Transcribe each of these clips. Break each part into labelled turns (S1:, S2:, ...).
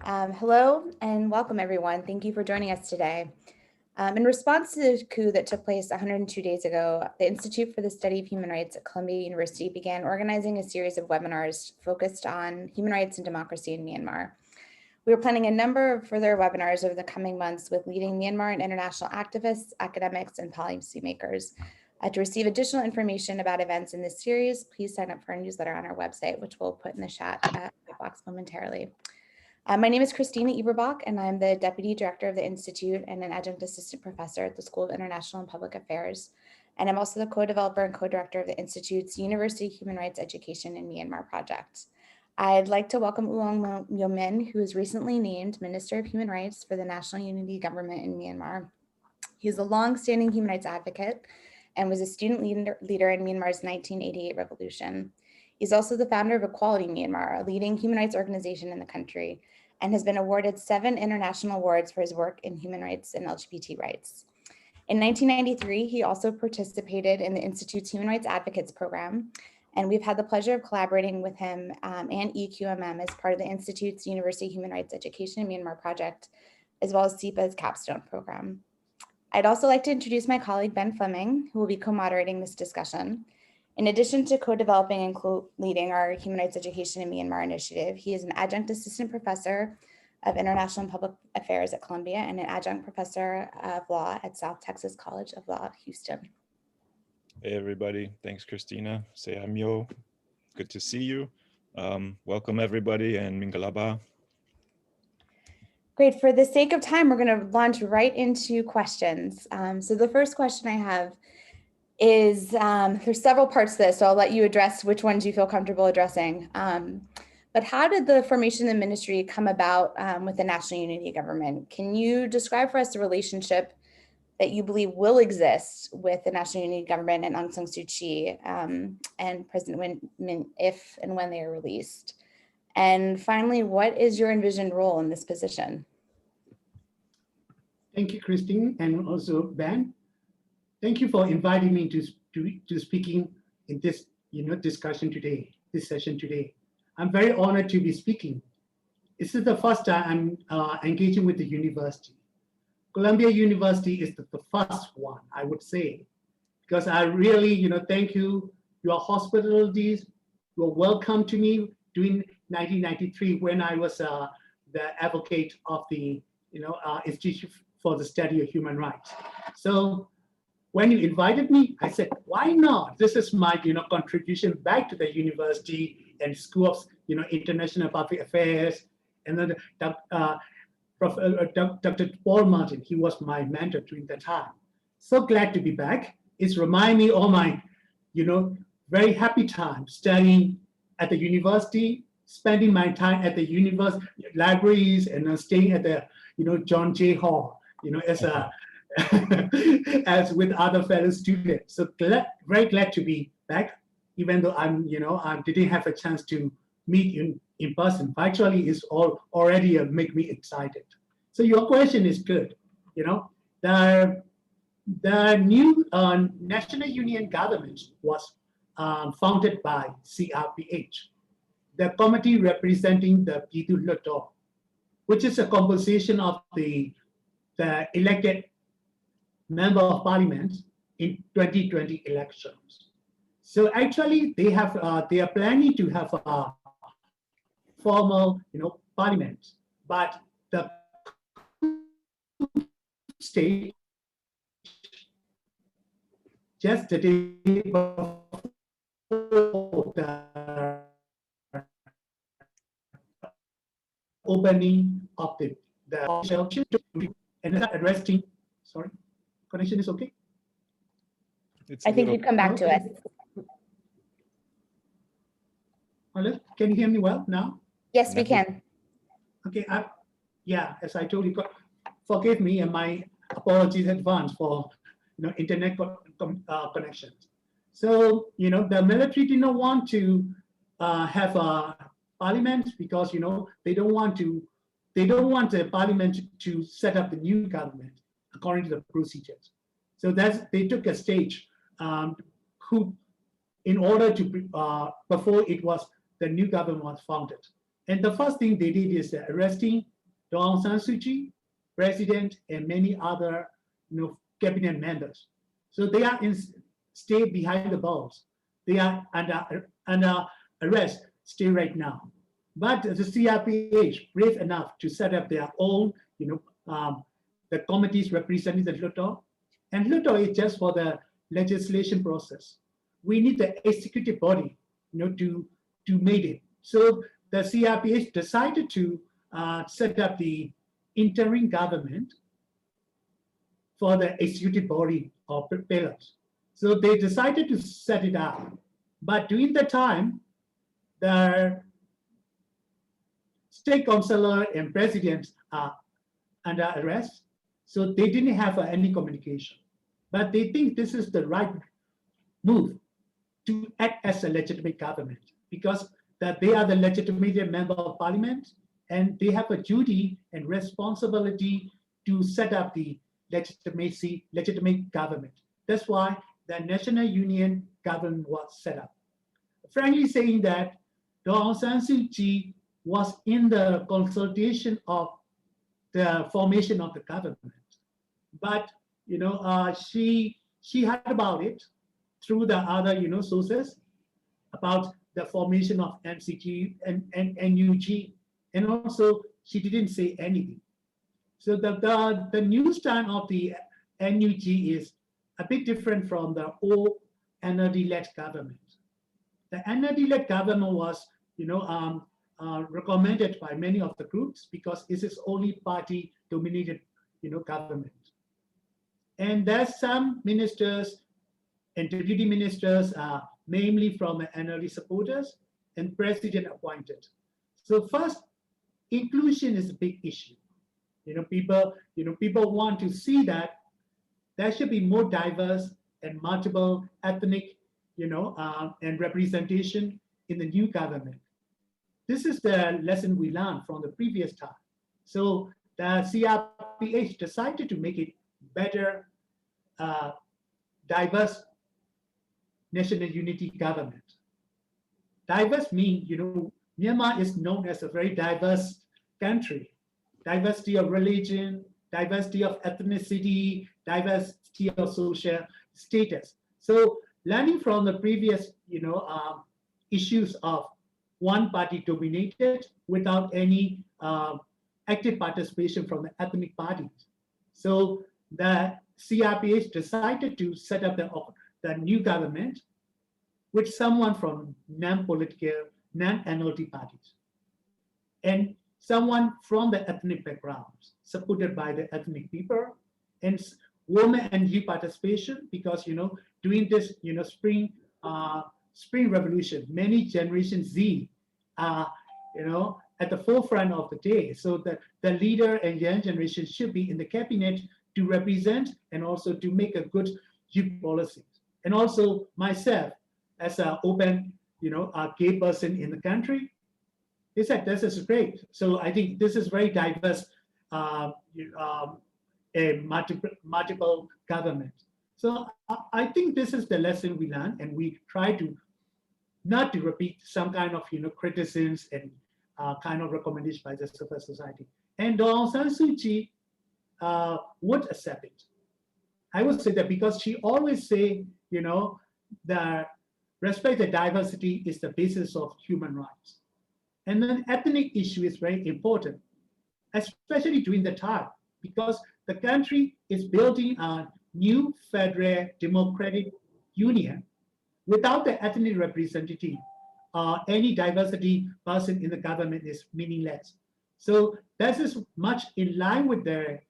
S1: Hello and welcome everyone. Thank you for joining us today. In response to the coup that took place 102 days ago, the Institute for the Study of Human Rights at Columbia University began organizing a series of webinars focused on human rights and democracy in Myanmar. We are planning a number of further webinars over the coming months with leading Myanmar and international activists, academics, and policymakers. To receive additional information about events in this series, please sign up for our newsletter on our website, which we'll put in the chat box momentarily. My name is Christina Eberbach, and I'm the Deputy Director of the Institute and an Adjunct Assistant Professor at the School of International and Public Affairs. And I'm also the co-developer and co-director of the Institute's University Human Rights Education in Myanmar project. I'd like to welcome U Aung Myo Min, who was recently named Minister of Human Rights for the National Unity Government in Myanmar. He's a long-standing human rights advocate and was a student leader in Myanmar's 1988 revolution. He's also the founder of Equality Myanmar, a leading human rights organization in the country, and has been awarded 7 international awards for his work in human rights and LGBT rights. In 1993, he also participated in the Institute's Human Rights Advocates Program, and we've had the pleasure of collaborating with him and EQMM as part of the Institute's University Human Rights Education in Myanmar project, as well as SIPA's capstone program. I'd also like to introduce my colleague, Ben Fleming, who will be co-moderating this discussion. In addition to co-developing and co-leading our Human Rights Education in Myanmar initiative, he is an adjunct assistant professor of International and Public Affairs at Columbia and an adjunct professor of law at South Texas College of Law, Houston.
S2: Hey everybody, thanks Christina. Sayamyo, good to see you. Welcome everybody and Mingalaba.
S1: Great, for the sake of time, we're gonna launch right into questions. So the first question I have is, there's several parts to this, so I'll let you address which ones you feel comfortable addressing. But how did the formation of the ministry come about with the National Unity Government? Can you describe for us the relationship that you believe will exist with the National Unity Government and Aung San Suu Kyi and President Min if and when they are released? And finally, what is your envisioned role in this position?
S3: Thank you, Christine, and also Ben. Thank you for inviting me to speaking in this discussion today, this session today. I'm very honored to be speaking. This is the first time I'm engaging with the university. Columbia University is the first one, I would say, because I really, thank you. Your hospitalities were welcome to me during 1993 when I was the advocate of the Institute for the Study of Human Rights. So when you invited me, I said, why not? This is my contribution back to the university and School of International Public Affairs. And then Dr. Paul Martin, he was my mentor during that time. So glad to be back. It's remind me of my very happy time studying at the university, spending my time at the university libraries and staying at the John Jay Hall, as a as with other fellow students. So very glad to be back, even though I didn't have a chance to meet in person. Virtually is already make me excited. So your question is good. The new National Union government was founded by CRPH, the committee representing the Pitu Loto, which is a composition of the elected member of parliament in 2020 elections. So actually, they are planning to have a formal, parliament, but the state just the day before the opening of the election and addressing. Sorry, connection is okay.
S1: I think you'd come back to us.
S3: Hello, can you hear me well now?
S1: Yes, we can.
S3: Okay, as I told you, forgive me and my apologies in advance for internet connections. So the military did not want to have a parliament because they don't want the parliament to set up the new government according to the procedures. So they took a stage in order to before it was the new government was founded. And the first thing they did is arresting Aung San Suu Kyi, president, and many other cabinet members. So they are stay behind the bars. They are under arrest, stay right now. But the CRPH brave enough to set up their own, the committees representing the Luto. And Luto is just for the legislation process. We need the executive body, to make it. So the CRPH decided to set up the interim government for the executive body of pillars. So they decided to set it up. But during the time, the state councillor and presidents are under arrest. So they didn't have any communication. But they think this is the right move to act as a legitimate government because that they are the legitimate member of parliament and they have a duty and responsibility to set up the legitimate government. That's why the National Union government was set up. Frankly saying that Aung San Suu Kyi was in the consultation of the formation of the government. But she heard about it through the other sources about the formation of MCG and NUG, and also she didn't say anything. So the new style of the NUG is a bit different from the old NLD-led government. The NLD-led government was recommended by many of the groups because it is only party-dominated government. And there's some ministers and deputy ministers are mainly from NLD supporters and president appointed. So first, inclusion is a big issue. People want to see that there should be more diverse and multiple ethnic, and representation in the new government. This is the lesson we learned from the previous time. So the CRPH decided to make it better, diverse national unity government. Diverse means, Myanmar is known as a very diverse country. Diversity of religion, diversity of ethnicity, diversity of social status. So learning from the previous, issues of one party dominated without any active participation from the ethnic parties. So the CRPH decided to set up the new government with someone from non-political, non-NLD parties, and someone from the ethnic backgrounds, supported by the ethnic people, and women and youth participation, because during this spring revolution, many Generation Z are at the forefront of the day. So the leader and young generation should be in the cabinet to represent and also to make a good youth policy. And also myself as an open, a gay person in the country, they said this is great. So I think this is very diverse, a multiple government. So I think this is the lesson we learned, and we try to not to repeat some kind of criticisms and kind of recommendations by the civil society. And Aung San Suu Kyi would accept it. I would say that because she always say, that respect the diversity is the basis of human rights. And then ethnic issue is very important, especially during the time, because the country is building a new federal democratic union. Without the ethnic representative, any diversity person in the government is meaningless. So this is much in line with their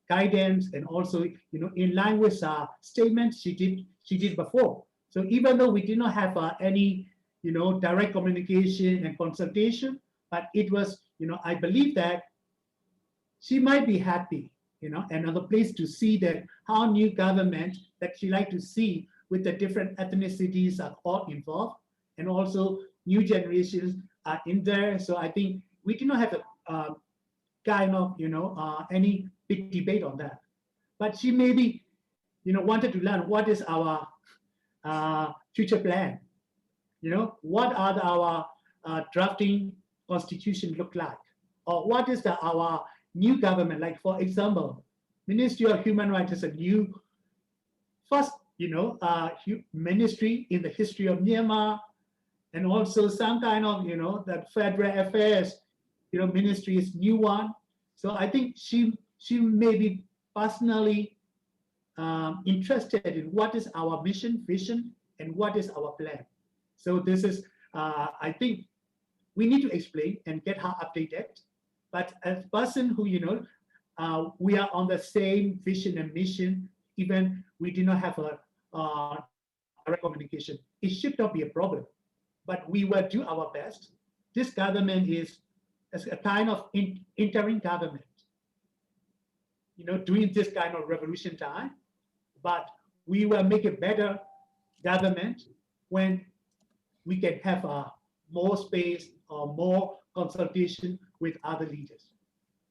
S3: guidance, and also in line with statements she did before. So even though we did not have any direct communication and consultation, but it was I believe that she might be happy another place to see that how new government that she like to see with the different ethnicities are all involved, and also new generations are in there. So I think we do not have a kind of any big debate on that. But she maybe wanted to learn what is our future plan. What are our drafting constitution look like? Or what is our new government like? For example, Ministry of Human Rights is a new first, ministry in the history of Myanmar, and also some kind of, that federal affairs, ministry is new one. So I think she may be personally interested in what is our mission, vision, and what is our plan. So this is, I think, we need to explain and get her updated. But as a person who, we are on the same vision and mission, even we do not have a direct communication, it should not be a problem. But we will do our best. This government is as a kind of interim government, during this kind of revolution time. But we will make a better government when we can have more space or more consultation with other leaders.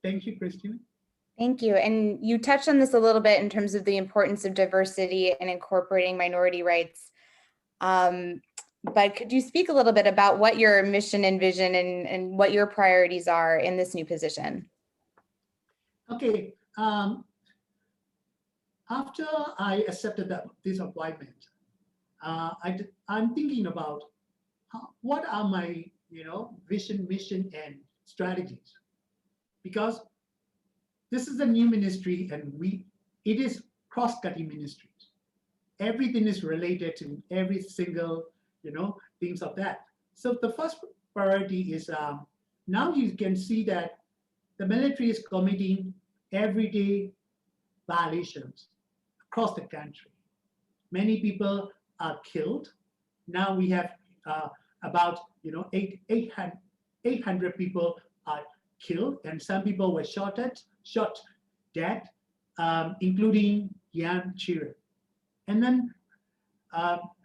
S3: Thank you, Christina.
S1: Thank you. And you touched on this a little bit in terms of the importance of diversity and incorporating minority rights. But could you speak a little bit about what your mission and vision and what your priorities are in this new position?
S3: Okay. After I accepted this appointment, I'm thinking about what are my vision, mission, and strategies, because this is a new ministry and it is cross-cutting ministries. Everything is related to every single things of that. So the first priority is now you can see that the military is committing everyday violations across the country. Many people are killed. Now we have about 800 people are killed, and some people were shot dead, including young children. And then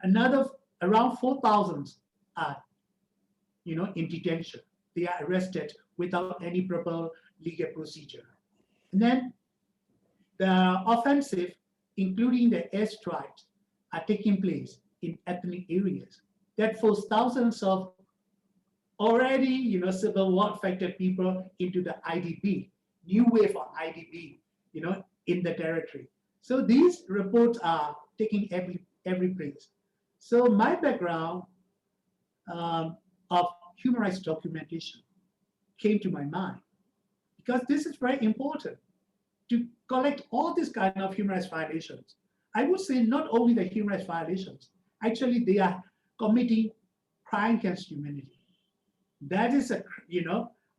S3: another around 4,000 are in detention. They are arrested without any proper legal procedure. And then the offensive, including the airstrikes, are taking place in ethnic areas. That forced thousands of already civil war affected people into the IDP, new wave of IDP, in the territory. So these reports are taking every place. So my background of human rights documentation came to my mind, because this is very important to collect all these kind of human rights violations. I would say not only the human rights violations, actually they are committing crime against humanity. That is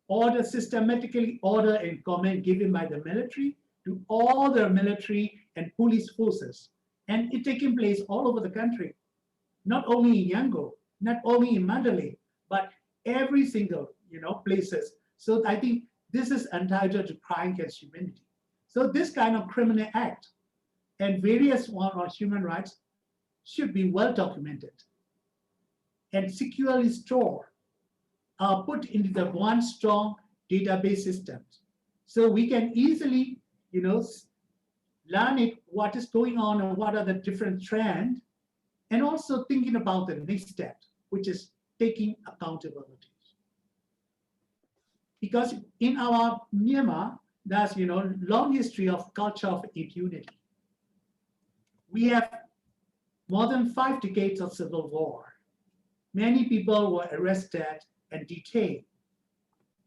S3: order, systematically order and command given by the military to all the military and police forces. And it taking place all over the country, not only in Yangon, not only in Mandalay, but every single places. So I think this is entitled to crime against humanity. So this kind of criminal act and various one on human rights should be well documented and securely stored, put into the one strong database systems, so we can easily learn what is going on and what are the different trends, and also thinking about the next step, which is taking accountability. Because in our Myanmar, there's long history of culture of impunity. We have more than 5 decades of civil war. Many people were arrested and detained,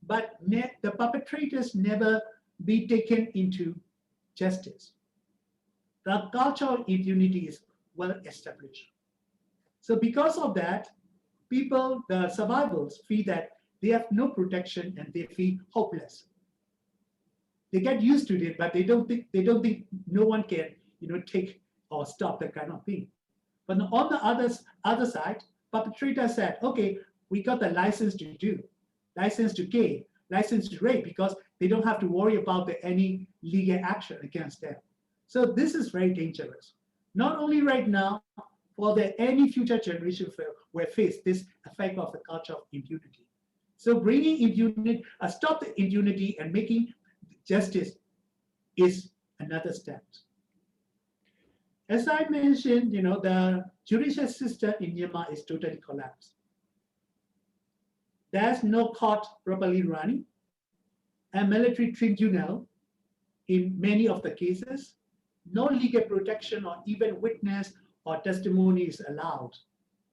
S3: but the perpetrators never be taken into justice. The culture of impunity is well established. So because of that, people, the survivors, feel that they have no protection and they feel hopeless. They get used to it, but they don't think no one can take or stop that kind of thing. But on the other side, perpetrators said, okay, we got the license to do, license to kill, license to rape, because they don't have to worry about any legal action against them. So this is very dangerous. Not only right now, for any future generation will face this effect of the culture of impunity. So bringing impunity, stop the impunity and making justice is another step. As I mentioned, the judicial system in Myanmar is totally collapsed. there's no court properly running, a military tribunal in many of the cases, no legal protection or even witness or testimony is allowed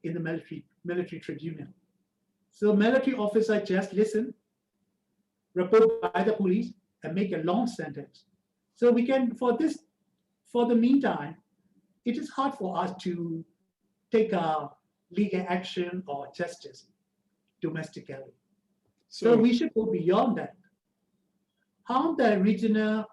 S3: in the military tribunal. So military officer just listen, report by the police, and make a long sentence. So we can, for the meantime, it is hard for us to take a legal action or justice domestically. So we should go beyond that. How the regional,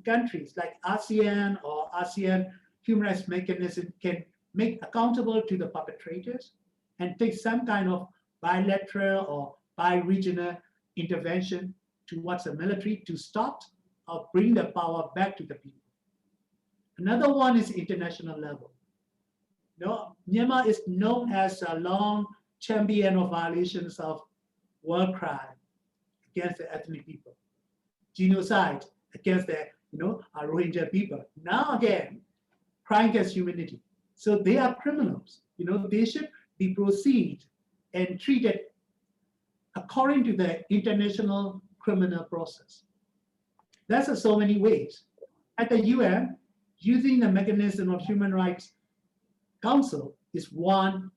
S3: countries like ASEAN or ASEAN human rights mechanism can make accountable to the perpetrators and take some kind of bilateral or bi-regional intervention towards the military to stop or bring the power back to the people. Another one is international level. Myanmar is known as a long champion of violations of war crime against the ethnic people, genocide against the our Rohingya people. Now again, crime against humanity. So they are criminals. They should be proceed and treated according to the international criminal process. That's so many ways. At the UN, using the mechanism of Human Rights Council is one,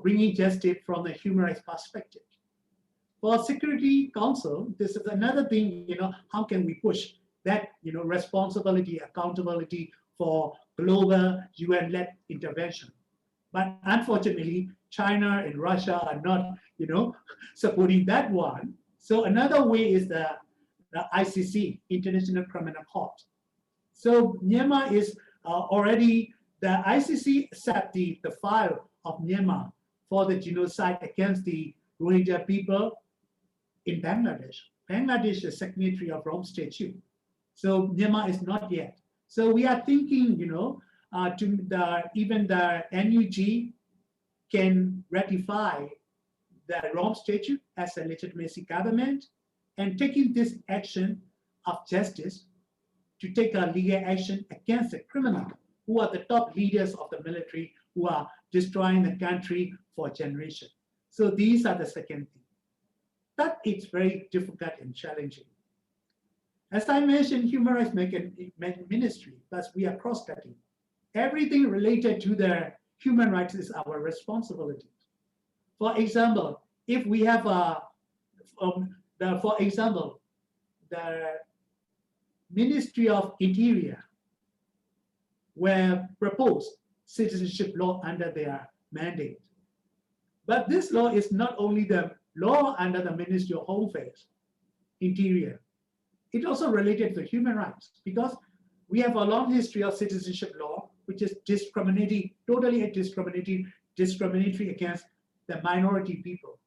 S3: bringing justice from the human rights perspective. For Security Council, this is another thing, how can we push that, responsibility, accountability for global UN-led intervention. But unfortunately, China and Russia are not, supporting that one. So another way is the ICC, International Criminal Court. So Myanmar is already, the ICC accept the file of Myanmar for the genocide against the Rohingya people in Bangladesh. Bangladesh is signatory of Rome Statute. So Myanmar is not yet. So we are thinking, even the NUG can ratify the Rome Statute as a legitimacy government and taking this action of justice to take a legal action against the criminal who are the top leaders of the military who are destroying the country for generations. So these are the second thing. That it's very difficult and challenging. As I mentioned, human rights ministry, thus we are cross-cutting. Everything related to the human rights is our responsibility. For example, if we have for example, the Ministry of Interior were proposed citizenship law under their mandate. But this law is not only the law under the Ministry of Home Affairs, Interior. It also related to human rights because we have a long history of citizenship law, which is discriminatory, totally discriminatory against the minority people.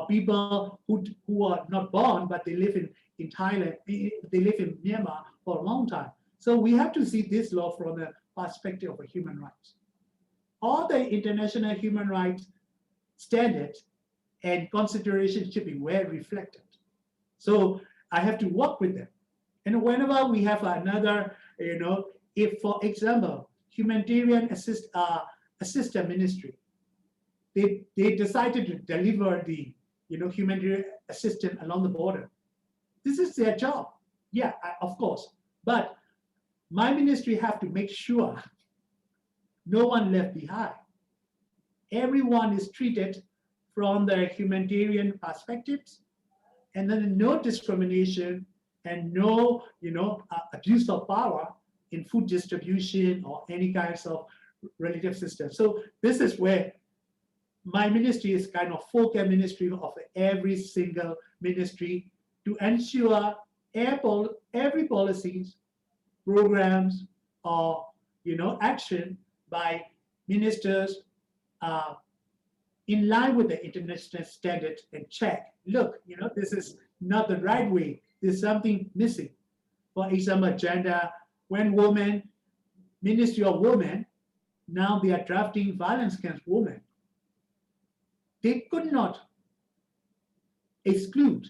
S3: People who are not born, but they live in Thailand, they live in Myanmar for a long time. So we have to see this law from the perspective of human rights. All the international human rights standards and considerations should be well reflected. So I have to work with them. And whenever we have another, if for example, humanitarian assistance ministry, they decided to deliver the humanitarian assistance along the border. This is their job. Yeah, of course. But my ministry have to make sure no one left behind. Everyone is treated from the humanitarian perspectives, and then no discrimination and no abuse of power in food distribution or any kinds of relative system. So this is where my ministry is kind of focal ministry of every single ministry to ensure every policies, programs, or action by ministers in line with the international standard and check. Look, this is not the right way. There's something missing. For example, gender, when women, Ministry of Women, now they are drafting violence against women. They could not exclude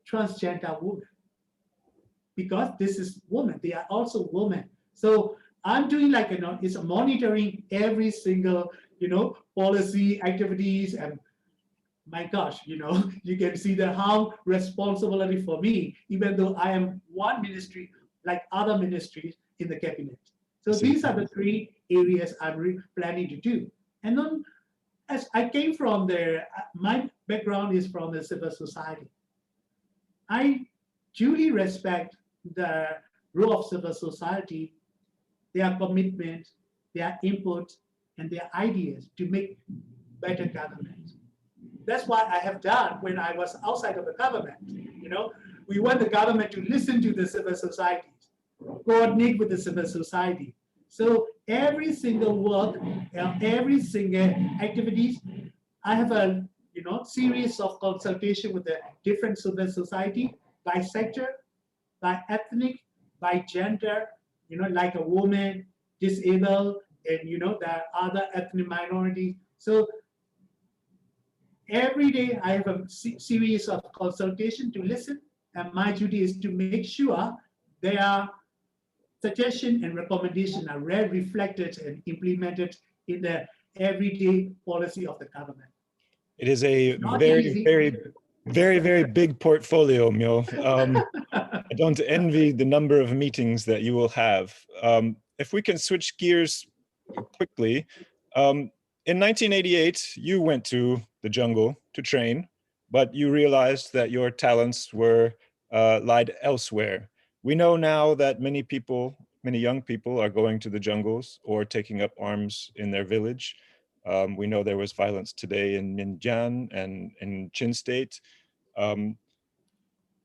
S3: transgender women because this is women. They are also women. So I'm doing it's monitoring every single, policy activities and my gosh, you can see that how responsibility for me, even though I am one ministry like other ministries in the cabinet. So these are the three areas I'm planning to do. And then as I came from there, my background is from the civil society. I duly respect the role of civil society, their commitment, their input, and their ideas to make better government. That's what I have done when I was outside of the government. We want the government to listen to the civil society, coordinate with the civil society. So every single work, every single activities, I have a series of consultation with the different civil society by sector, by ethnic, by gender, like a woman, disabled, and the other ethnic minorities. So every day I have a series of consultation to listen, and my duty is to make sure their suggestion and recommendation are reflected and implemented in the everyday policy of the government.
S2: It is a
S3: Easy.
S2: very big portfolio, Myo. I don't envy the number of meetings that you will have. If we can switch gears quickly, in 1988, you went to the jungle to train, but you realized that your talents were lied elsewhere. We know now that many young people are going to the jungles or taking up arms in their village. We know there was violence today in Minjan and in Chin State. The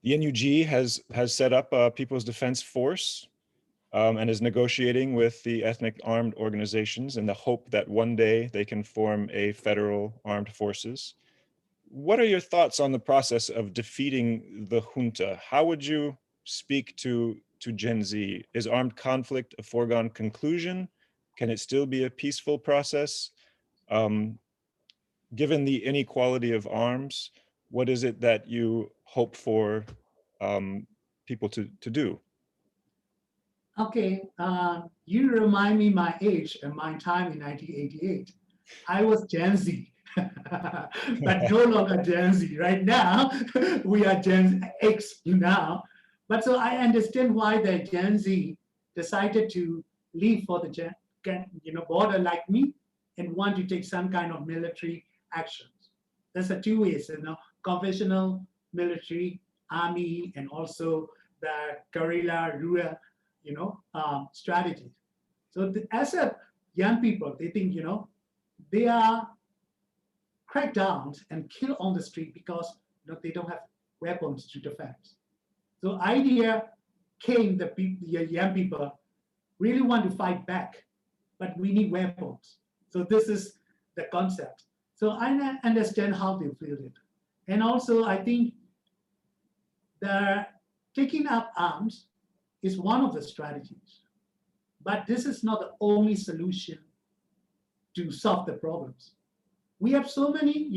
S2: NUG has set up a People's Defense Force and is negotiating with the ethnic armed organizations in the hope that one day they can form a federal armed forces. What are your thoughts on the process of defeating the junta? How would you speak to Gen Z? Is armed conflict a foregone conclusion? Can it still be a peaceful process? Given the inequality of arms, what is it that you hope for people to do?
S3: Okay, you remind me my age and my time in 1988. I was Gen Z, but no longer Gen Z. Right now, we are Gen X now. But so I understand why the Gen Z decided to leave for the border like me and want to take some kind of military actions. There's a two ways, conventional military, army, and also the guerrilla, rural, strategy. So as a young people, they think, they are cracked down and killed on the street because they don't have weapons to defend. So idea came, the young people really want to fight back, but we need weapons. So this is the concept. So I understand how they feel it. And also I think the taking up arms is one of the strategies, but this is not the only solution to solve the problems. We have so many,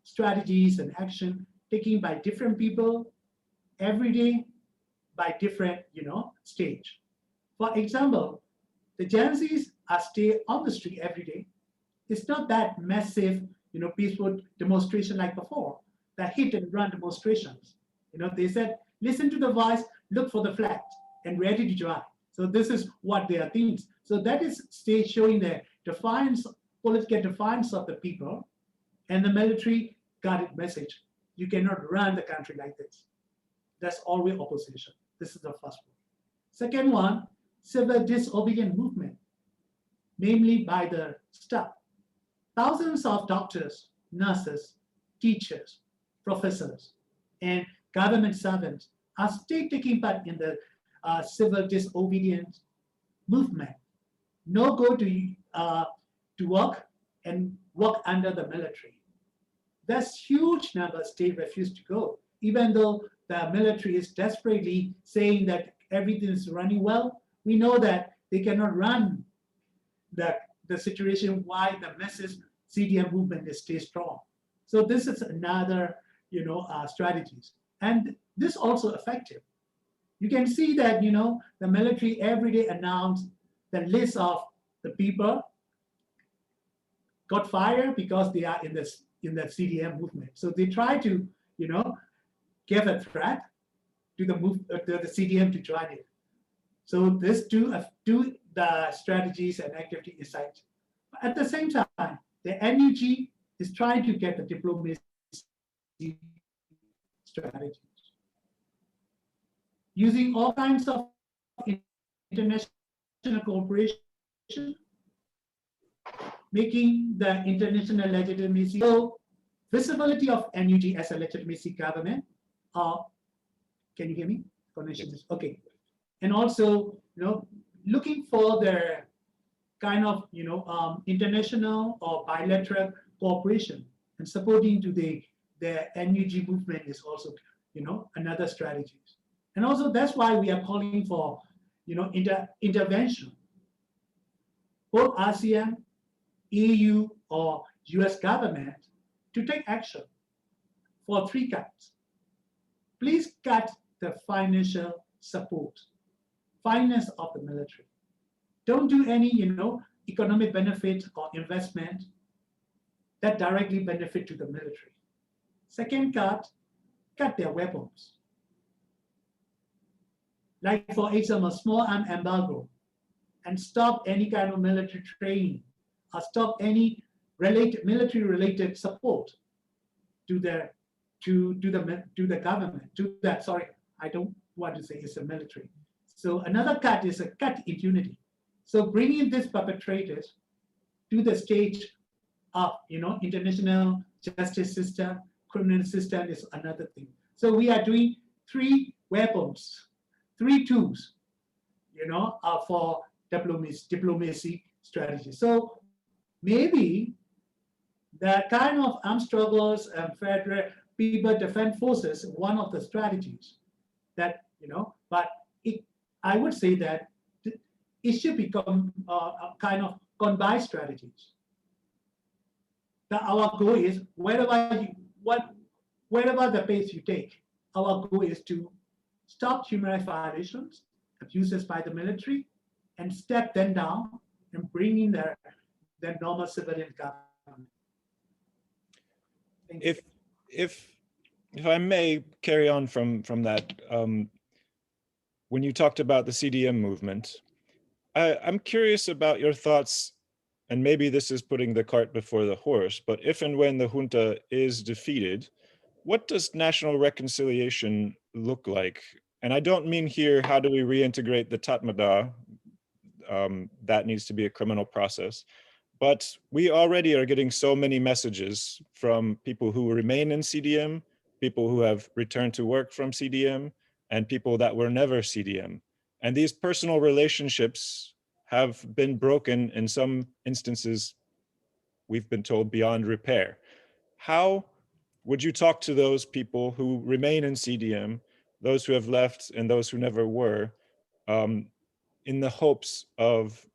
S3: strategies and action taken by different people every day by different, stage. For example, the Gen Zs are stay on the street every day. It's not that massive, peaceful demonstration like before, the hit and run demonstrations. They said, listen to the voice, look for the flag, and ready to drive. So this is what their themes. So that is stage showing the defiance, political defiance of the people, and the military got it message. You cannot run the country like this. That's always opposition. This is the first one. Second one, civil disobedient movement, namely by the staff. Thousands of doctors, nurses, teachers, professors, and government servants are still taking part in the civil disobedience movement. No go to work and work under the military. That's huge numbers still refuse to go, even though the military is desperately saying that everything is running well. We know that they cannot run the situation why the massive CDM movement is still strong. So this is another, strategies. And this also effective. You can see that, the military every day announce the list of the people got fired because they are in this in the CDM movement. So they try to, give a threat to the CDM to join it. So this do the strategies and activity inside. At the same time, the NUG is trying to get the diplomacy strategies using all kinds of international cooperation, making the international legitimacy, so visibility of NUG as a legitimacy government. Can you hear me? Connection is okay. And also, looking for the kind of international or bilateral cooperation and supporting to the NUG movement is also another strategy. And also that's why we are calling for intervention. Both ASEAN, EU, or US government to take action for 3 cuts. Please cut the financial support, finance of the military. Don't do any economic benefit or investment that directly benefit to the military. Second cut their weapons. Like for example, a small arms embargo, and stop any kind of military training, or stop any military-related support to the government. Sorry, I don't want to say it's a military. So another cut is a cut impunity. So bringing these perpetrators to the stage of international justice system, criminal system is another thing. So we are doing 3 weapons, 3 tools, for diplomacy strategy. So maybe the kind of armed struggles and federal people defense forces, one of the strategies that, but I would say that it should become a kind of combined strategies. That our goal is wherever the pace you take, our goal is to stop human rights violations, abuses by the military, and step them down and bring in their normal civilian government.
S2: If I may carry on from that, when you talked about the CDM movement, I'm curious about your thoughts, and maybe this is putting the cart before the horse, but if and when the junta is defeated, what does national reconciliation look like? And I don't mean here, how do we reintegrate the Tatmadaw? That needs to be a criminal process. But we already are getting so many messages from people who remain in CDM, people who have returned to work from CDM, and people that were never CDM. And these personal relationships have been broken in some instances, we've been told, beyond repair. How would you talk to those people who remain in CDM, those who have left and those who never were, in the hopes of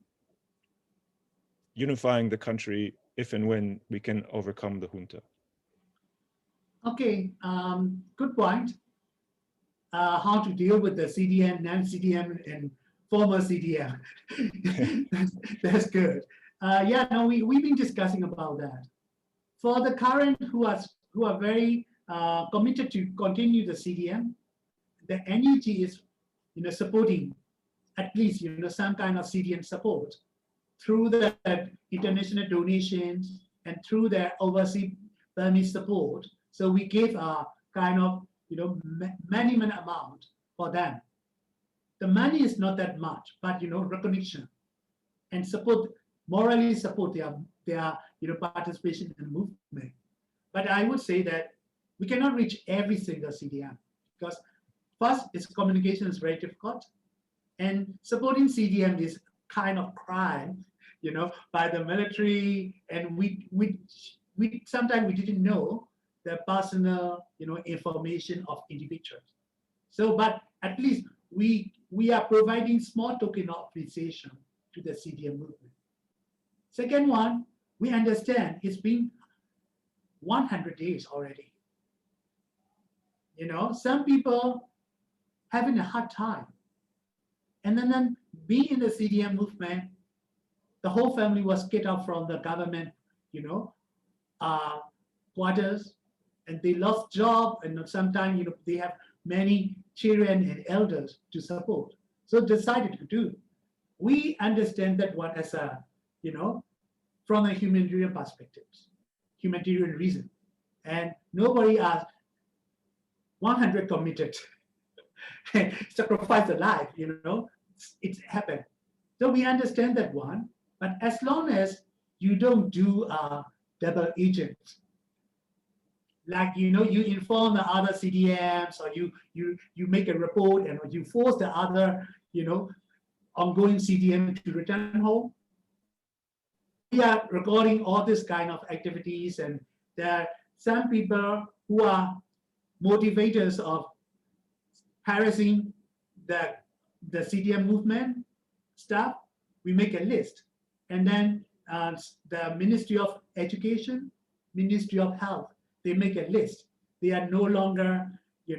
S2: unifying the country if and when we can overcome the junta?
S3: Okay, good point. How to deal with the CDM, non-CDM, and former CDM. That's good. We've been discussing about that. For the current who are very committed to continue the CDM, the NUG is supporting at least some kind of CDM support through the international donations and through their overseas Burmese support. So we gave a kind of many amount for them. The money is not that much, but recognition and support, morally support their participation in the movement. But I would say that we cannot reach every single CDM because first, its communication is very difficult, and supporting CDM is kind of crime, by the military, and we sometimes we didn't know the personal, information of individuals. So, but at least we are providing small token of appreciation to the CDM movement. Second one, we understand it's been 100 days already. Some people having a hard time. And then being in the CDM movement, the whole family was kicked out from the government, quarters, and they lost job, and sometimes they have many children and elders to support. So decided to do. We understand that one as a, from a humanitarian perspective, humanitarian reason, and nobody are 100 committed, sacrifice a life, it's happened. So we understand that one, but as long as you don't do double agent, like you inform the other CDMs, or you make a report and you force the other ongoing CDM to return home. We are recording all this kind of activities, and there are some people who are motivators of harassing the CDM movement stuff. We make a list, and then the Ministry of Education, Ministry of Health, they make a list. They are no longer, they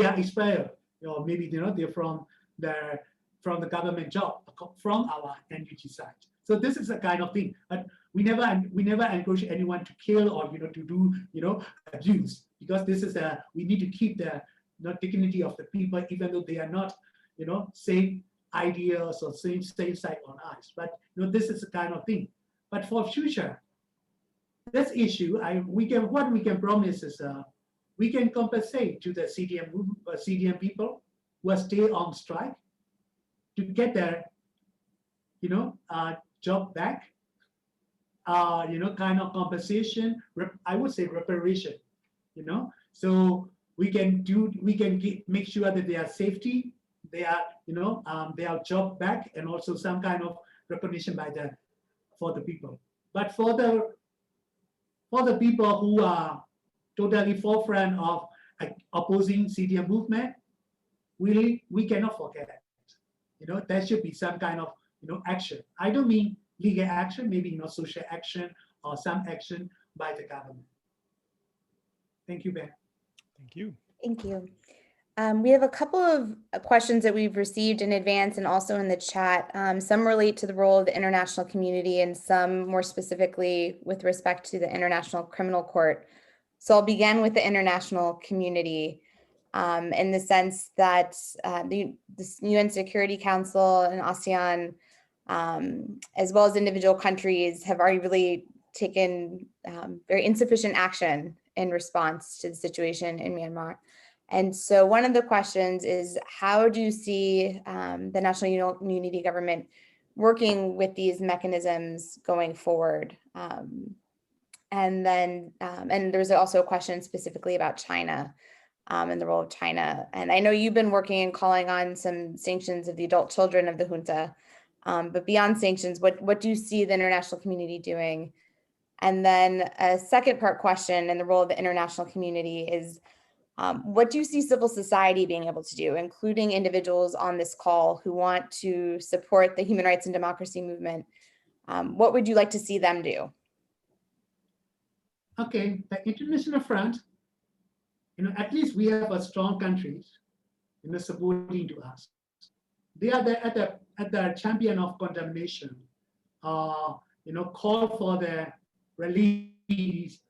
S3: are expired, or maybe they're from the government job, from our NUG side. So this is a kind of thing. But we never encourage anyone to kill or to do abuse, because this is we need to keep the dignity of the people, even though they are not same ideas or same side on us. But this is the kind of thing. But for future, this issue, what we can promise is we can compensate to the CDM people who are still on strike to get their job back, kind of compensation. I would say reparation. So we can make sure that they are safety, they are their job back, and also some kind of recognition for the people. But for the people who are totally forefront of opposing CDM movement, we cannot forget. There should be some kind of action. I don't mean legal action, maybe social action or some action by the government. Thank you, Ben.
S2: Thank you.
S1: Thank you. We have a couple of questions that we've received in advance and also in the chat. Some relate to the role of the international community, and some more specifically with respect to the International Criminal Court. So I'll begin with the international community in the sense that the UN Security Council and ASEAN, as well as individual countries, have arguably taken very insufficient action in response to the situation in Myanmar. And so one of the questions is, how do you see the National Unity Government working with these mechanisms going forward? And there's also a question specifically about China and the role of China. And I know you've been working and calling on some sanctions of the adult children of the junta, but beyond sanctions, what do you see the international community doing? And then a second part question, and the role of the international community is, what do you see civil society being able to do, including individuals on this call who want to support the human rights and democracy movement? What would you like to see them do?
S3: Okay, the international front, at least we have a strong countries, supporting to us. They are at the champion of condemnation, call for the release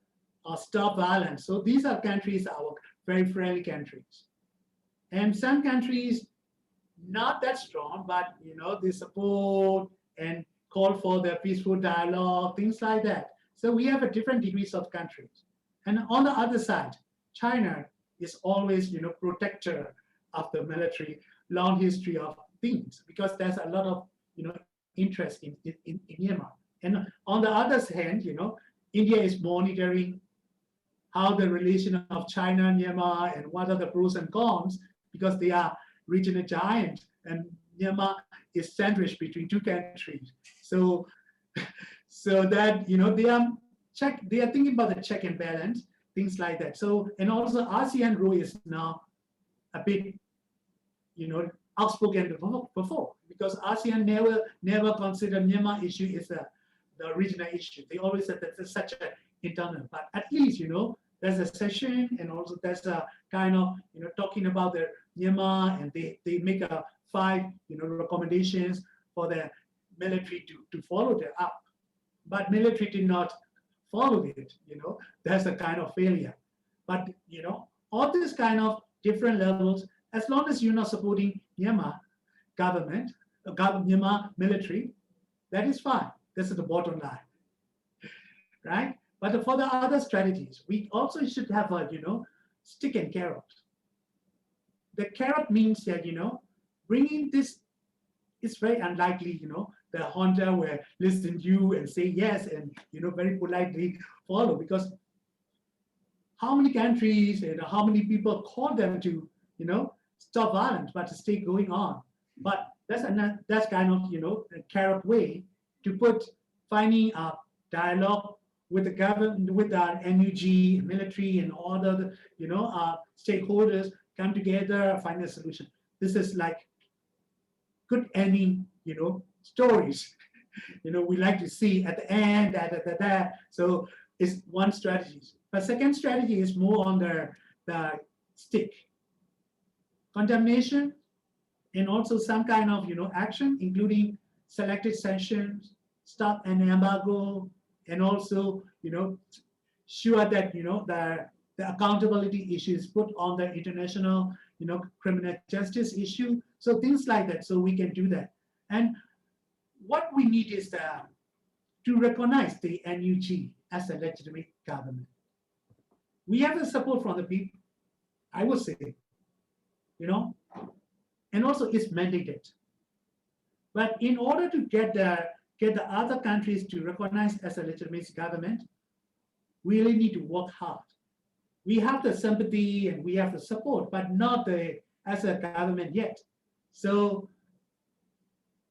S3: or stop violence. So these are countries, our very friendly countries. And some countries, not that strong, but they support and call for the peaceful dialogue, things like that. So we have a different degrees of countries. And on the other side, China is always, protector of the military, long history of things, because there's a lot of, interest in Myanmar. And on the other hand, India is monitoring how the relation of China and Myanmar and what are the pros and cons, because they are regional giants and Myanmar is sandwiched between two countries. So that, they are thinking about the check and balance, things like that. So, and also ASEAN role is now a bit, outspoken before, because ASEAN never considered Myanmar issue is the regional issue. They always said that it's such an internal, but at least, there's a session, and also there's a kind of, talking about the Myanmar, and they make a 5, recommendations for the military to follow that up. But military did not followed it, that's a kind of failure. But, all this kind of different levels, as long as you're not supporting Myanmar government, Myanmar military, that is fine. This is the bottom line, right? But for the other strategies, we also should have a, stick and carrot. The carrot means that, bringing this is very unlikely, the junta will listen to you and say yes and, very politely follow, because how many countries and how many people call them to, stop violence, but to stay going on. But that's kind of, a carrot way to put finding a dialogue with the government, with our NUG, military, and all the, stakeholders come together, find a solution. This is like good ending, stories, we like to see at the end, So it's one strategy. But second strategy is more on the stick. Condemnation and also some kind of, action, including selected sanctions, stop and embargo, and also, sure that, the accountability issue is put on the international, criminal justice issue. So things like that, so we can do that. And what we need is to recognize the NUG as a legitimate government. We have the support from the people, I would say, and also it's mandated. But in order to get the other countries to recognize as a legitimate government, we really need to work hard. We have the sympathy and we have the support, but not as a government yet. So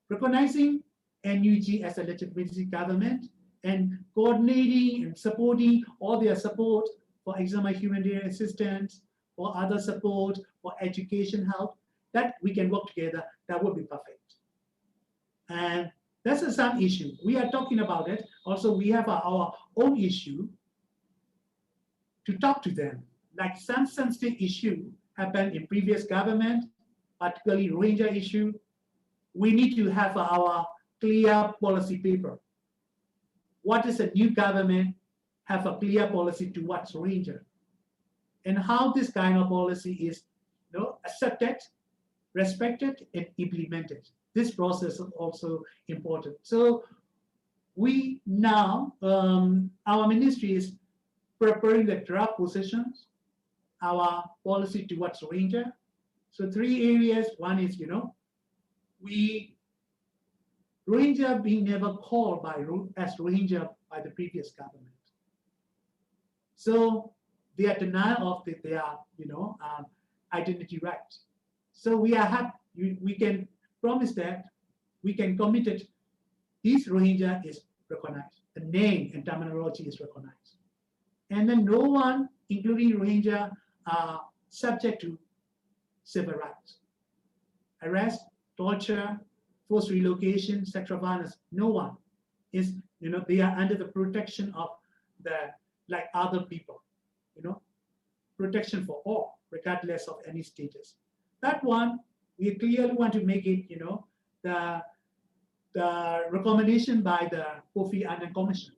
S3: recognizing NUG as a legitimate government and coordinating and supporting all their support, for example, humanitarian assistance, or other support, for education help, that we can work together, that would be perfect. And that's some issue. We are talking about it. Also, we have our own issue to talk to them. Like some sensitive issue happened in previous government, particularly Rohingya issue. We need to have our clear policy paper. What is a new government have a clear policy towards Rohingya? And how this kind of policy is accepted, respected, and implemented. This process is also important. So we now, our ministry is preparing the draft positions, our policy towards Rohingya. So 3 areas. One is, Rohingya being never called as Rohingya by the previous government. So they are denial of their, identity rights. So we can promise that we can commit it. These Rohingya is recognized. The name and terminology is recognized. And then no one, including Rohingya, are subject to civil rights. Arrest, torture, forced relocation, sexual violence, no one is, they are under the protection of like other people, protection for all, regardless of any status. That one, we clearly want to make it, the recommendation by the Kofi Annan Commission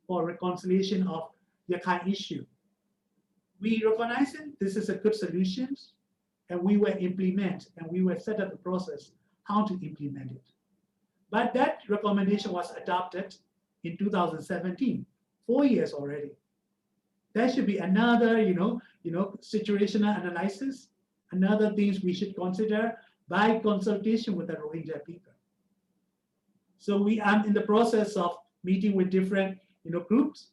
S3: for reconciliation of the Rakhine issue. We recognize it, this is a good solution, and we will implement, and we will set up the process how to implement it. But that recommendation was adopted in 2017, 4 years already. There should be another, situational analysis, another things we should consider by consultation with the Rohingya people. So we are in the process of meeting with different, groups,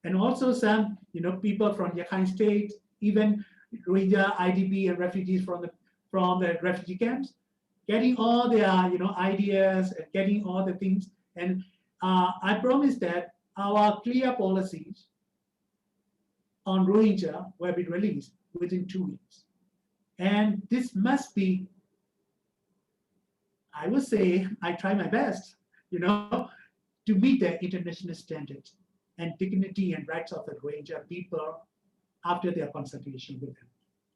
S3: and also some, people from Rakhine State, even Rohingya IDP and refugees from the refugee camps, getting all their, ideas and getting all the things. And I promise that our clear policies on Rohingya will be released within 2 weeks. And this must be, I would say, I try my best, to meet the international standards and dignity and rights of the Rohingya people after their consultation with them.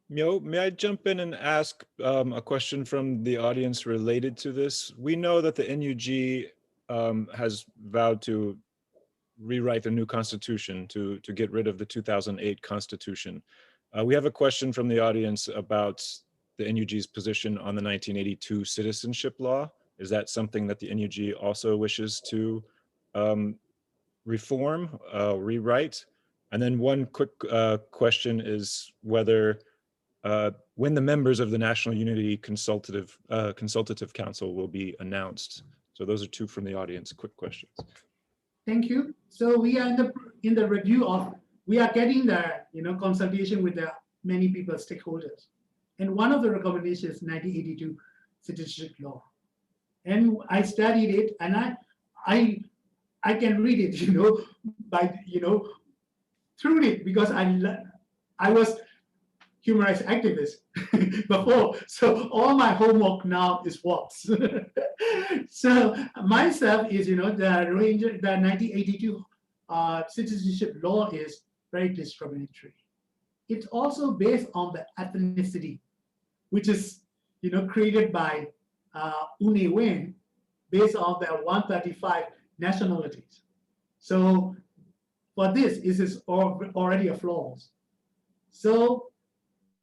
S2: Myo, may I jump in and ask a question from the audience related to this? We know that the NUG has vowed to rewrite the new constitution to get rid of the 2008 constitution. We have a question from the audience about the NUG's position on the 1982 Citizenship Law. Is that something that the NUG also wishes to reform, rewrite? And then one quick question is whether when the members of the National Unity Consultative Council will be announced. So those are two from the audience. Quick questions.
S3: Thank you. So we are in the review of, we are getting the consultation with the many people, stakeholders. And one of the recommendations is 1982 Citizenship Law. And I studied it, and I can read it, by through it, because I was human rights activist before, so all my homework now is works. So myself is, the 1982 Citizenship Law is very discriminatory. It's also based on the ethnicity, which is, created by U Aung Myo Min, based on the 135 nationalities. So for this, it is already a flaw. So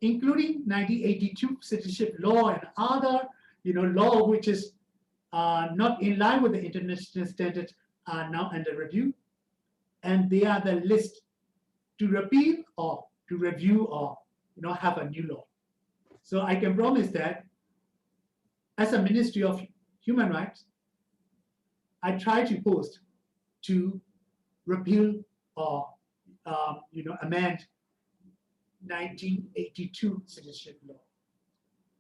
S3: including 1982 Citizenship Law and other, law which is not in line with the international standards are now under review, and they are the list to repeal or to review or have a new law. So I can promise that as a Ministry of Human Rights, I try to post to repeal or amend 1982 Citizenship Law.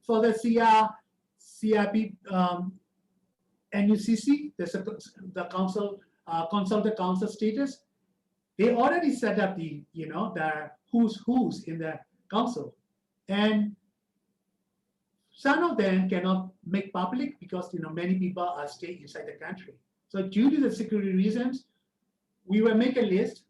S3: For the CRP NUCC, the consultative council status, they already set up the the who's in the council, and some of them cannot make public because many people are staying inside the country. So due to the security reasons, we will make a list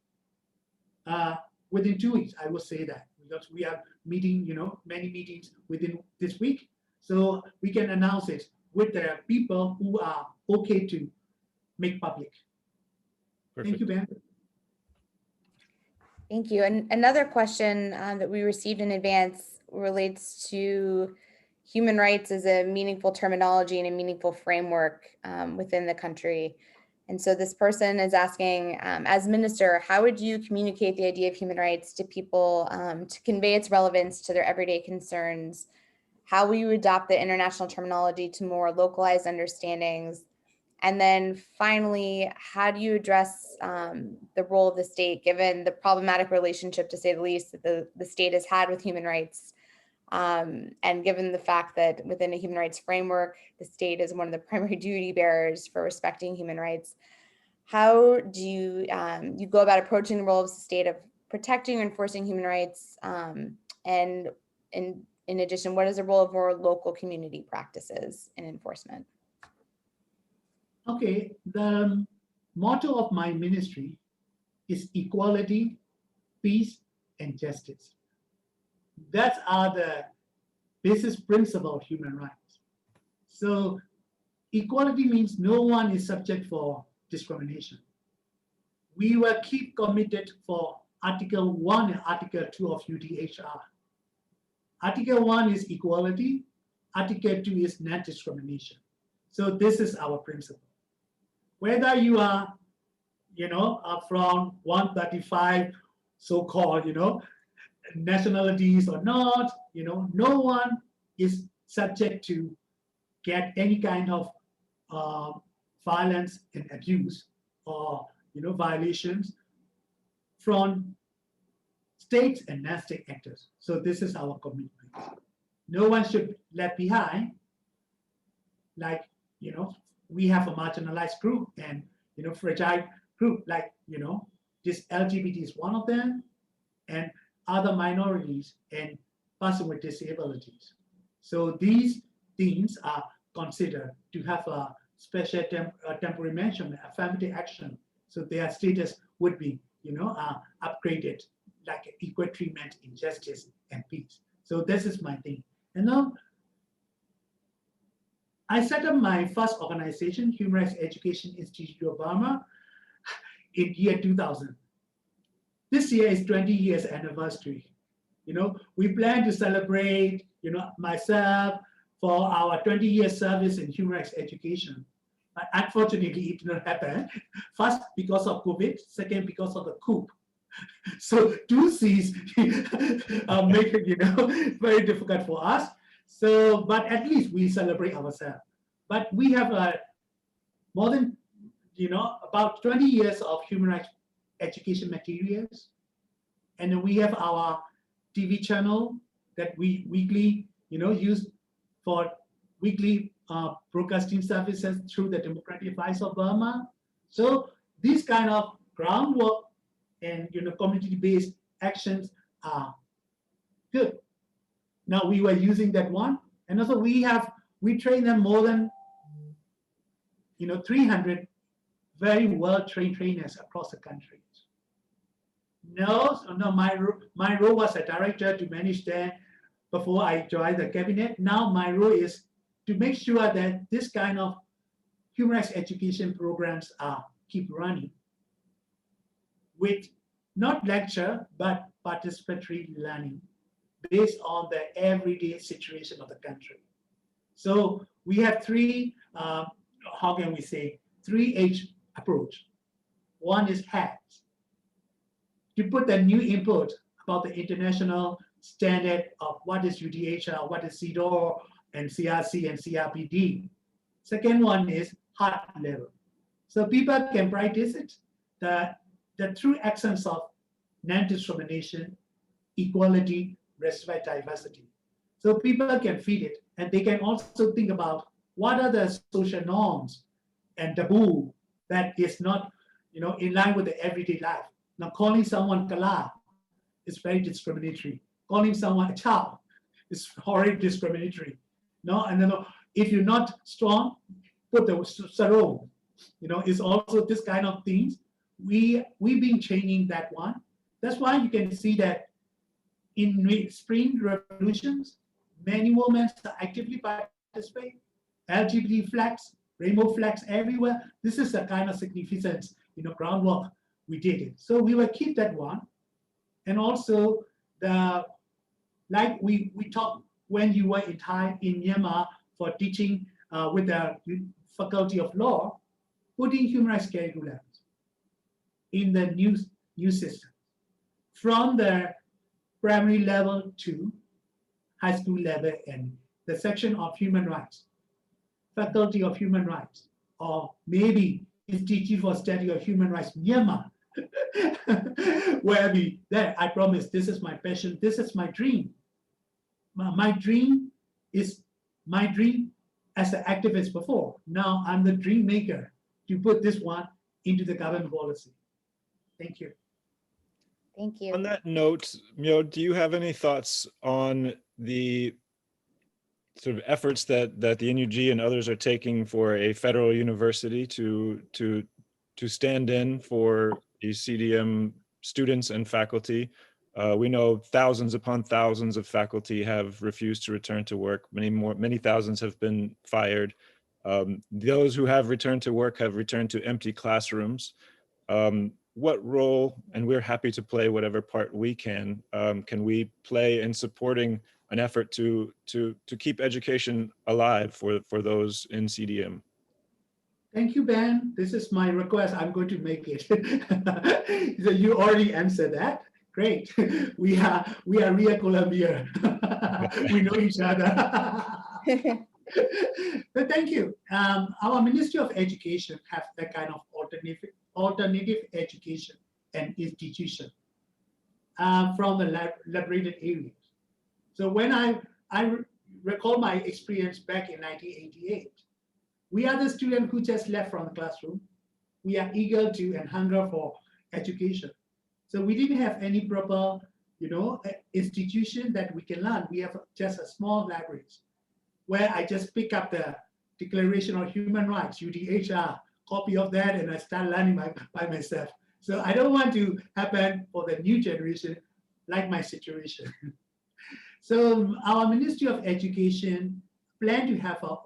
S3: within 2 weeks. I will say that, because we are meeting, many meetings within this week, so we can announce it with the people who are okay to make public. Perfect. Thank you, Ben.
S1: Thank you. And another question that we received in advance relates to human rights as a meaningful terminology and a meaningful framework within the country. And so this person is asking, as minister, how would you communicate the idea of human rights to people to convey its relevance to their everyday concerns? How will you adopt the international terminology to more localized understandings? And then finally, how do you address the role of the state, given the problematic relationship, to say the least, that the state has had with human rights? And given the fact that within a human rights framework, the state is one of the primary duty bearers for respecting human rights, how do you, you go about approaching the role of the state of protecting and enforcing human rights? And in addition, what is the role of more local community practices in enforcement?
S3: Okay, the motto of my ministry is equality, peace, and justice. That are the basis principle of human rights. So equality means no one is subject for discrimination. We will keep committed for Article 1 and Article 2 of UDHR. Article 1 is equality, Article 2 is non-discrimination. So this is our principle. Whether you are, from 135 so-called, nationalities or not, no one is subject to get any kind of violence and abuse or violations from states and non-state actors. So this is our commitment. No one should be left behind. Like we have a marginalized group and fragile group, like this LGBT is one of them, and other minorities and person with disabilities. So these things are considered to have a special temporary mention, affirmative action. So their status would be, upgraded, like equal treatment in justice and peace. So this is my thing. And now I set up my first organization, Human Rights Education Institute of Burma. in year 2000. This year is 20 years anniversary. We plan to celebrate, myself for our 20-year service in human rights education. But unfortunately, it did not happen. First, because of COVID. Second, because of the coup. So two C's make it, very difficult for us. So, but at least we celebrate ourselves. But we have more than, about 20 years of human rights education materials. And then we have our TV channel that we weekly, use for weekly broadcasting services through the Democratic Voice of Burma. So these kind of groundwork and community-based actions are good. Now we were using that one, and also we train them more than 300 very well-trained trainers across the country. No, my role was a director to manage them before I joined the cabinet. Now my role is to make sure that this kind of human rights education programs keep running with not lecture, but participatory learning based on the everyday situation of the country. So we have three, how can we say, 3H approach. One is HATS, to put the new input about the international standard of what is UDHR, what is CEDAW, and CRC and CRPD. Second one is heart level. So people can practice it, the true essence of non-discrimination, equality, respect, diversity. So people can feel it, and they can also think about what are the social norms and taboo that is not, in line with the everyday life. Now, calling someone Kala is very discriminatory. Calling someone a child is horribly discriminatory. No, and then if you're not strong, put the sarong. It's also this kind of things. We've been changing that one. That's why you can see that in spring revolutions, many women actively participate. LGBT flags, rainbow flags everywhere. This is the kind of significance, groundwork we did it. So we will keep that one. And also like we talked when you were in Myanmar for teaching with the Faculty of Law, putting human rights curriculums in the new system from the primary level to high school level and the section of human rights, Faculty of Human Rights, or maybe Institute for Study of Human Rights Myanmar, where I promise this is my passion, this is my dream. My dream is my dream as an activist before. Now I'm the dream maker to put this one into the government policy. Thank you.
S1: Thank you.
S2: On that note, Myo, do you have any thoughts on the sort of efforts that the NUG and others are taking for a federal university to stand in for the CDM students and faculty? We know thousands upon thousands of faculty have refused to return to work. Many thousands have been fired. Those who have returned to work have returned to empty classrooms. What role, and we're happy to play whatever part we can we play in supporting an effort to keep education alive for those in CDM?
S3: Thank you, Ben. This is my request. I'm going to make it. So you already answered that. Great. We are real Colombia. We know each other. But thank you. Our Ministry of Education have that kind of alternative education and institution from the liberated areas. So when I recall my experience back in 1988, we are the students who just left from the classroom. We are eager to and hunger for education. So we didn't have any proper, institution that we can learn. We have just a small libraries where I just pick up the Declaration of Human Rights, UDHR, copy of that, and I start learning by myself. So I don't want to happen for the new generation like my situation. So our Ministry of Education plan to have a,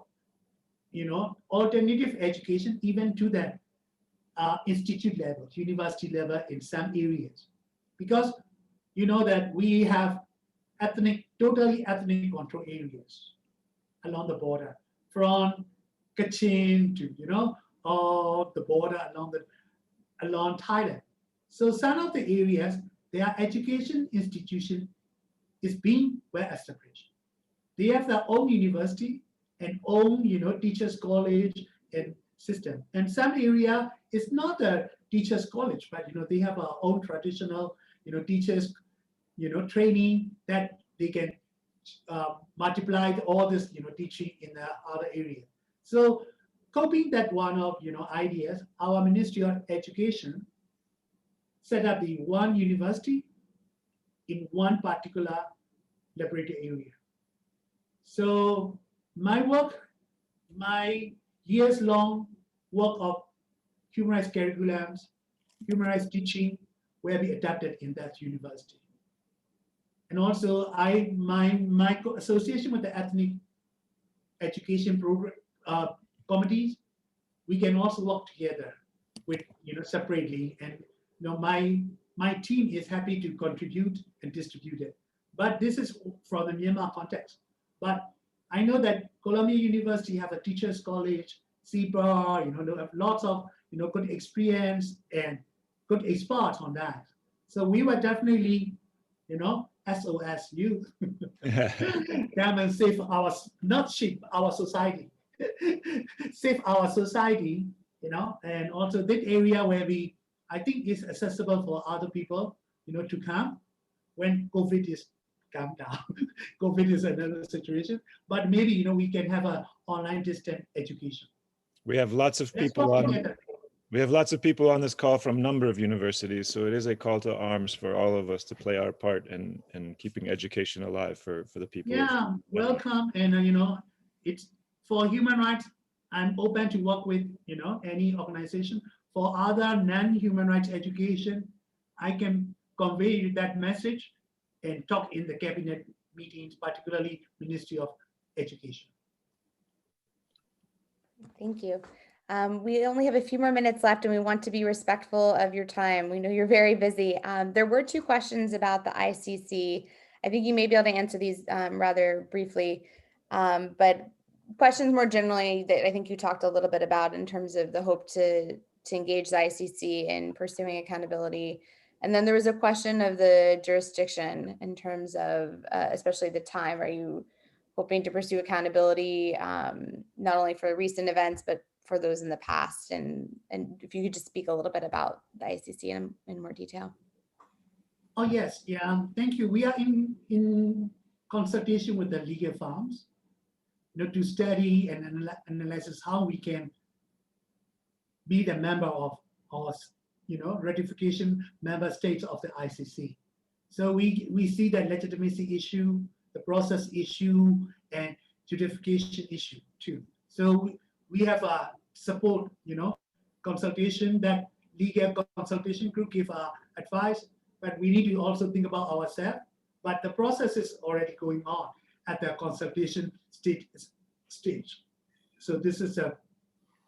S3: alternative education even to the institute level, university level in some areas. Because you know that we have totally ethnic control areas along the border, from Kachin to, or the border along Thailand. So some of the areas, their education institution is being well established. They have their own university and own, teachers college and system. And some area is not a teachers college, but they have our own traditional, teachers, training that they can multiply all this, teaching in the other area. So copying that one of, ideas, our Ministry of Education set up the one university in one particular laboratory area. So my work, my years-long work of human rights curriculums, human rights teaching will be adapted in that university. And also, my association with the ethnic education program committees, we can also work together with separately. And my team is happy to contribute and distribute it. But this is from the Myanmar context. But I know that Columbia University have a teachers college, CBAR, have lots of good experience and good experts on that. So we were definitely, SOS youth, come and save not shape our society, save our society, and also that area where I think is accessible for other people, to come when COVID is calm down. COVID is another situation, but maybe, we can have an online distant education.
S2: We have lots of people on. We have lots of people on this call from a number of universities, so it is a call to arms for all of us to play our part in keeping education alive for the people.
S3: Yeah, welcome, and it's for human rights. I'm open to work with any organization. For other non-human rights education, I can convey that message and talk in the cabinet meetings, particularly Ministry of Education.
S1: Thank you. We only have a few more minutes left and we want to be respectful of your time. We know you're very busy. There were two questions about the ICC. I think you may be able to answer these rather briefly, but questions more generally that I think you talked a little bit about in terms of the hope to engage the ICC in pursuing accountability. And then there was a question of the jurisdiction in terms of especially the time. Are you hoping to pursue accountability not only for recent events, but for those in the past? And if you could just speak a little bit about the ICC in more detail.
S3: Oh, yes. Yeah. Thank you. We are in consultation with the legal firms, to study and analyze how we can be the member of ratification member states of the ICC. So we see that legitimacy issue, the process issue, and justification issue too. So we have a support, consultation, that legal consultation group give advice, but we need to also think about ourselves. But the process is already going on at the consultation stage. So this is the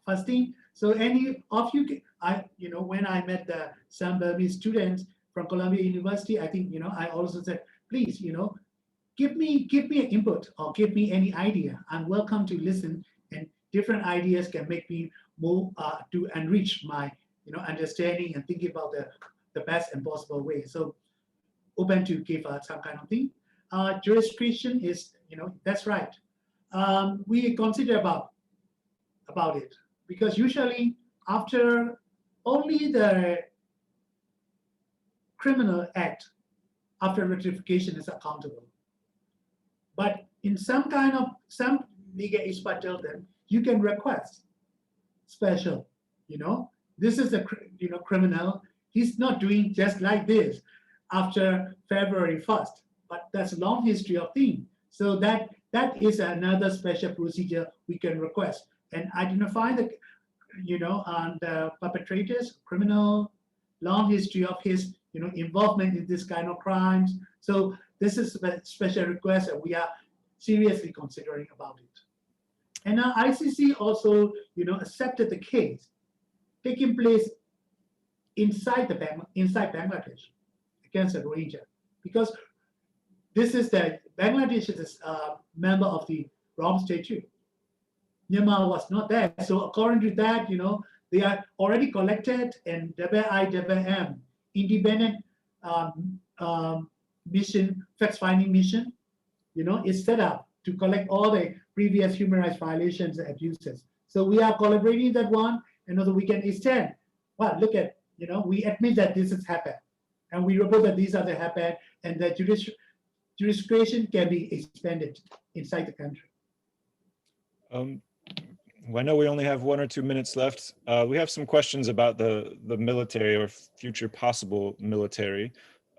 S3: first thing. So any of you, when I met some Burmese students from Columbia University, I think, I also said, please, give me an input or give me any idea. I'm welcome to listen, and different ideas can make me move to enrich my, understanding and thinking about the best and possible way. So open to give some kind of thing. Jurisdiction is, that's right. We consider about it, because usually after only the criminal act after ratification is accountable. But in some legal expert tell them, you can request special, this is a criminal. He's not doing just like this after February 1st, but that's a long history of things. So that is another special procedure we can request and identify the, the perpetrators, criminal, long history of his, involvement in this kind of crimes. So this is a special request and we are seriously considering about it. And ICC also, accepted the case taking place inside Bangladesh against the Rohingya, because this is the Bangladesh is a member of the Rome Statute. Myanmar was not there, so according to that, they are already collected, and IIMM, independent mission, fact-finding mission, is set up to collect all the previous human rights violations and abuses. So we are collaborating that one, and also we can extend. Well, look at, we admit that this has happened, and we report that these are the happened, and that jurisdiction can be expanded inside the country.
S2: I know we only have 1 or 2 minutes left. We have some questions about the military or future possible military.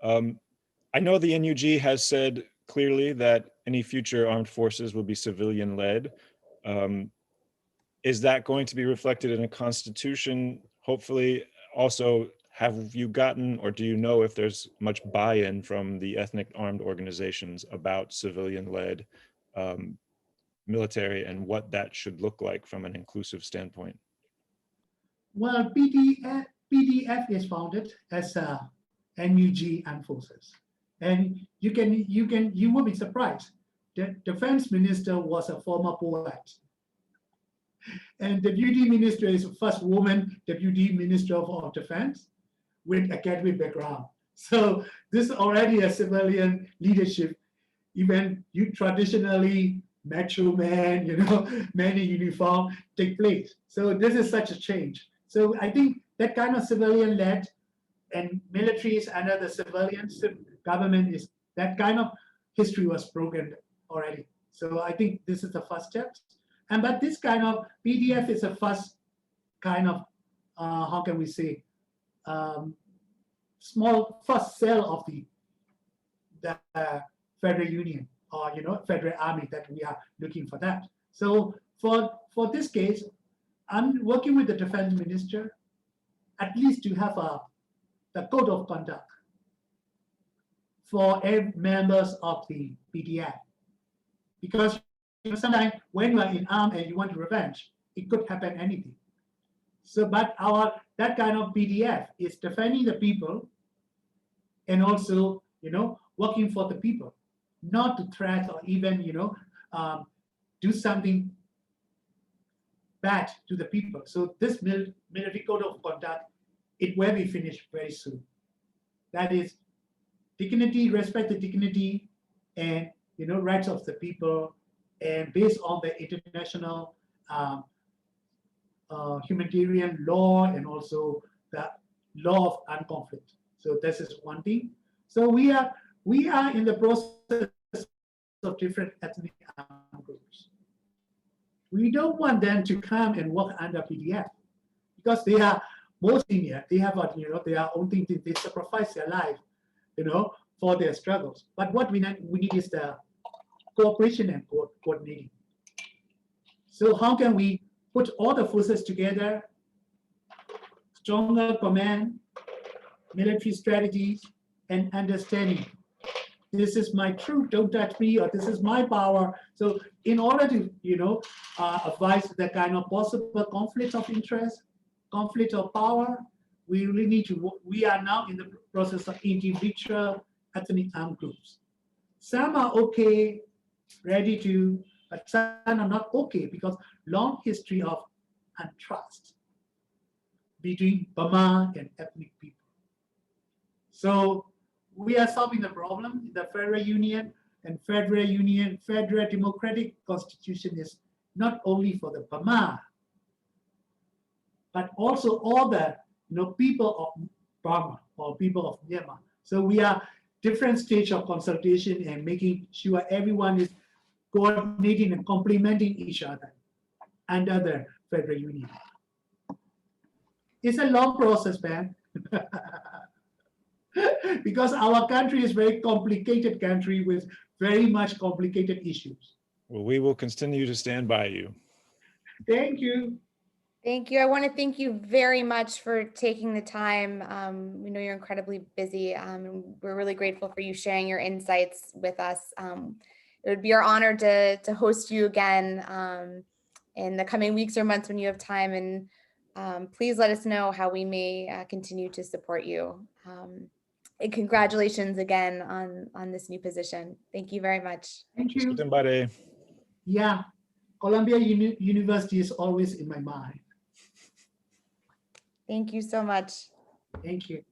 S2: I know the NUG has said clearly that any future armed forces will be civilian-led. Is that going to be reflected in a constitution? Hopefully. Also, have you gotten, or do you know if there's much buy-in from the ethnic armed organizations about civilian-led military and what that should look like from an inclusive standpoint?
S3: Well, PDF is founded as a NUG armed forces, and you will be surprised. The defense minister was a former poet, and the deputy minister is the first woman deputy minister of defense with academic background. So this is already a civilian leadership. Even you traditionally macho man, men in uniform take place. So this is such a change. So I think that kind of civilian-led and militaries under the civilian government is that kind of history was broken already. So I think this is the first step. But this kind of PDF is the first kind of, how can we say, small first cell of the Federal Union, or Federal Army, that we are looking for that. So for this case, I'm working with the defense minister, at least to have the code of conduct for members of the PDF, because sometimes when you are in arm and you want revenge, it could happen anything. So, but that kind of PDF is defending the people, and also working for the people, not to threat or even do something bad to the people. So this military code of conduct, it will be finished very soon. That is dignity, respect the dignity, and rights of the people, and based on the international humanitarian law, and also the law of armed conflict. So this is one thing. So we are in the process of different ethnic groups. We don't want them to come and work under PDF, because they are more senior. They have their own thing. They sacrifice their life, for their struggles. But what we need is the cooperation and coordinating. So how can we put all the forces together, stronger command, military strategies, and understanding? This is my truth, don't touch me, or this is my power. So in order to, advise the kind of possible conflict of interest, conflict of power, we really need to, we are now in the process of individual ethnic armed groups. Some are okay, ready to, but some are not okay, because long history of untrust between Burma and ethnic people. So we are solving the problem in the Federal Union, and Federal Democratic Constitution is not only for the Burma, but also all the people of Burma or people of Myanmar. So we are different stage of consultation and making sure everyone is coordinating and complementing each other under the Federal Union. It's a long process, man. Because our country is a very complicated country with very much complicated issues.
S2: Well, we will continue to stand by you.
S3: Thank you.
S1: Thank you. I want to thank you very much for taking the time. We know you're incredibly busy, and we're really grateful for you sharing your insights with us. It would be our honor to host you again in the coming weeks or months when you have time. And Please let us know how we may continue to support you. And congratulations again on this new position. Thank you very much.
S3: Thank you.
S2: Somebody.
S3: Yeah, Columbia University is always in my mind.
S1: Thank you so much.
S3: Thank you.